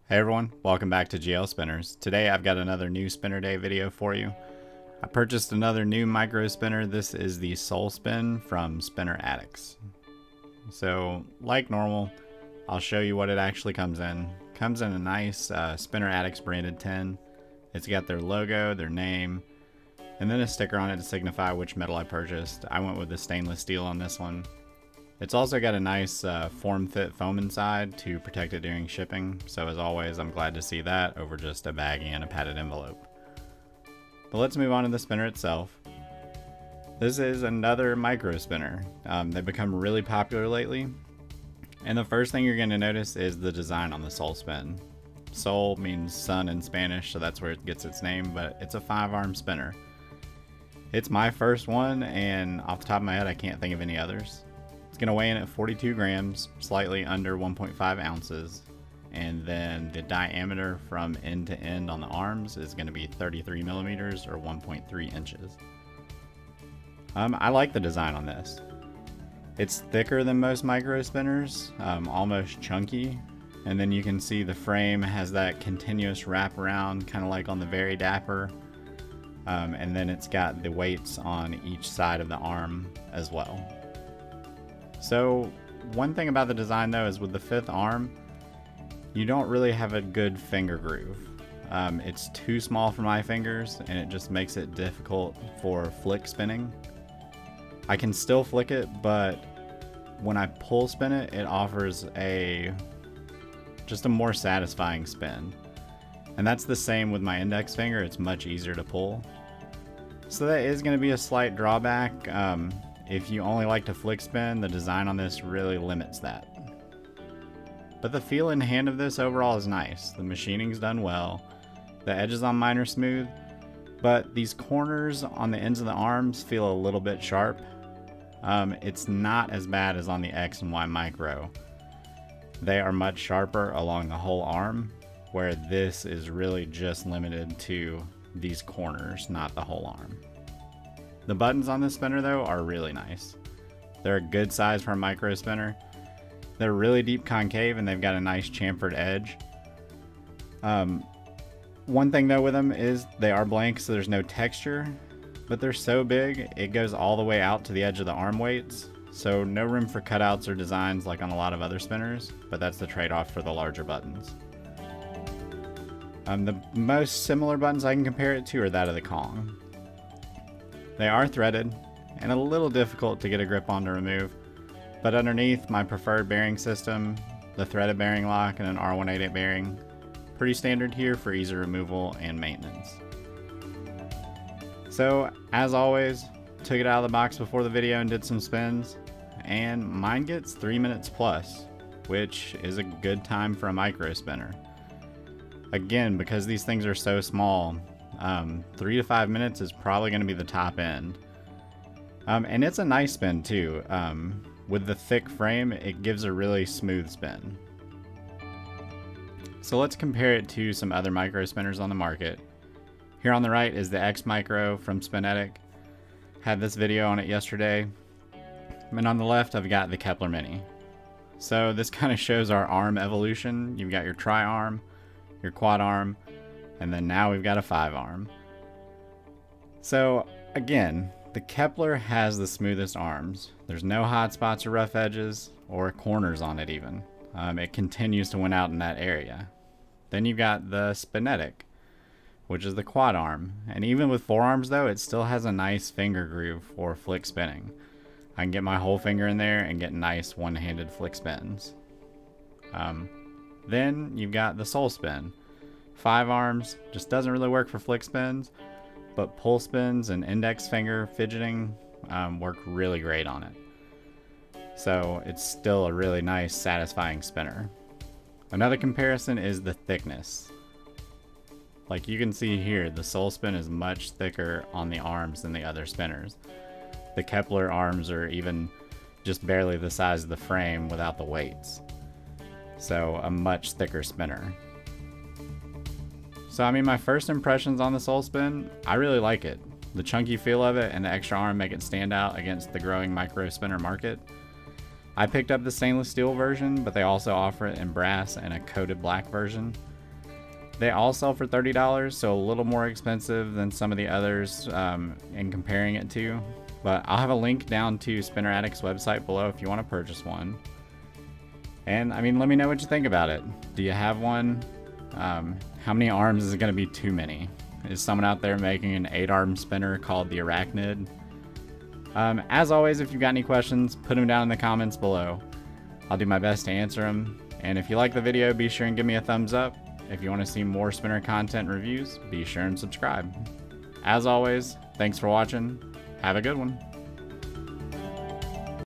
Hey everyone, welcome back to GL Spinners. Today I've got another new spinner day video for you. I purchased another new micro spinner. This is the Soul Spin from SpinnerAddicts. So like normal, I'll show you what it actually comes in. Comes in a nice SpinnerAddicts branded tin. It's got their logo, their name, and then a sticker on it to signify which metal I purchased. I went with the stainless steel on this one. It's also got a nice form-fit foam inside to protect it during shipping, so as always I'm glad to see that over just a baggie and a padded envelope. But let's move on to the spinner itself. This is another micro spinner. They've become really popular lately, and the first thing you're going to notice is the design on the Soul Spin. Soul means sun in Spanish, so that's where it gets its name, but it's a 5-arm spinner. It's my first one, and off the top of my head I can't think of any others. It's going to weigh in at 42 grams, slightly under 1.5 ounces, and then the diameter from end to end on the arms is going to be 33 millimeters or 1.3 inches. I like the design on this. It's thicker than most micro spinners, almost chunky, and then you can see the frame has that continuous wraparound, kind of like on the Very Dapper, and then it's got the weights on each side of the arm as well. So one thing about the design though is with the 5th arm, you don't really have a good finger groove. It's too small for my fingers and it just makes it difficult for flick spinning. I can still flick it, but when I pull spin it, it offers just a more satisfying spin. And that's the same with my index finger, it's much easier to pull. So that is going to be a slight drawback. If you only like to flick spin, the design on this really limits that. But the feel in hand of this overall is nice. The machining's done well. The edges on mine are smooth, but these corners on the ends of the arms feel a little bit sharp. It's not as bad as on the X and Y Micro. They are much sharper along the whole arm, where this is really just limited to these corners, not the whole arm. The buttons on this spinner though are really nice. They're a good size for a micro spinner. They're really deep concave and they've got a nice chamfered edge. One thing though with them is they are blank, so there's no texture, but they're so big it goes all the way out to the edge of the arm weights, so no room for cutouts or designs like on a lot of other spinners, but that's the trade-off for the larger buttons. The most similar buttons I can compare it to are that of the Kong. They are threaded and a little difficult to get a grip on to remove, but underneath my preferred bearing system, the threaded bearing lock and an R188 bearing, pretty standard here for easy removal and maintenance. So as always, took it out of the box before the video and did some spins, and mine gets 3 minutes plus, which is a good time for a micro spinner. Again, because these things are so small, 3 to 5 minutes is probably going to be the top end. And it's a nice spin too. With the thick frame, it gives a really smooth spin. So let's compare it to some other micro spinners on the market. Here on the right is the X Micro from SpinnerAddicts. Had this video on it yesterday. And on the left, I've got the Kepler Mini. So this kind of shows our arm evolution. You've got your tri-arm, your quad arm, and then now we've got a 5-arm. So again, the Kepler has the smoothest arms. There's no hot spots or rough edges or corners on it even. It continues to win out in that area. Then you've got the SpinnerAddicts, which is the quad arm. And even with 4 arms though, it still has a nice finger groove for flick spinning. I can get my whole finger in there and get nice one-handed flick spins. Then you've got the Soul Spin. 5 arms, just doesn't really work for flick spins, but pull spins and index finger fidgeting work really great on it. So it's still a really nice, satisfying spinner. Another comparison is the thickness. Like you can see here, the Soul Spin is much thicker on the arms than the other spinners. The Kepler arms are even just barely the size of the frame without the weights. So a much thicker spinner. So I mean, my first impressions on the Soul Spin, I really like it. The chunky feel of it and the extra arm make it stand out against the growing micro spinner market. I picked up the stainless steel version, but they also offer it in brass and a coated black version. They all sell for $30, so a little more expensive than some of the others in comparing it to. But I'll have a link down to SpinnerAddicts website below if you want to purchase one. And I mean, let me know what you think about it. Do you have one? How many arms is it going to be too many? Is someone out there making an 8-arm spinner called the Arachnid? As always, if you've got any questions, put them down in the comments below. I'll do my best to answer them. And if you like the video, be sure and give me a thumbs up. If you want to see more spinner content reviews, be sure and subscribe. As always, thanks for watching. Have a good one.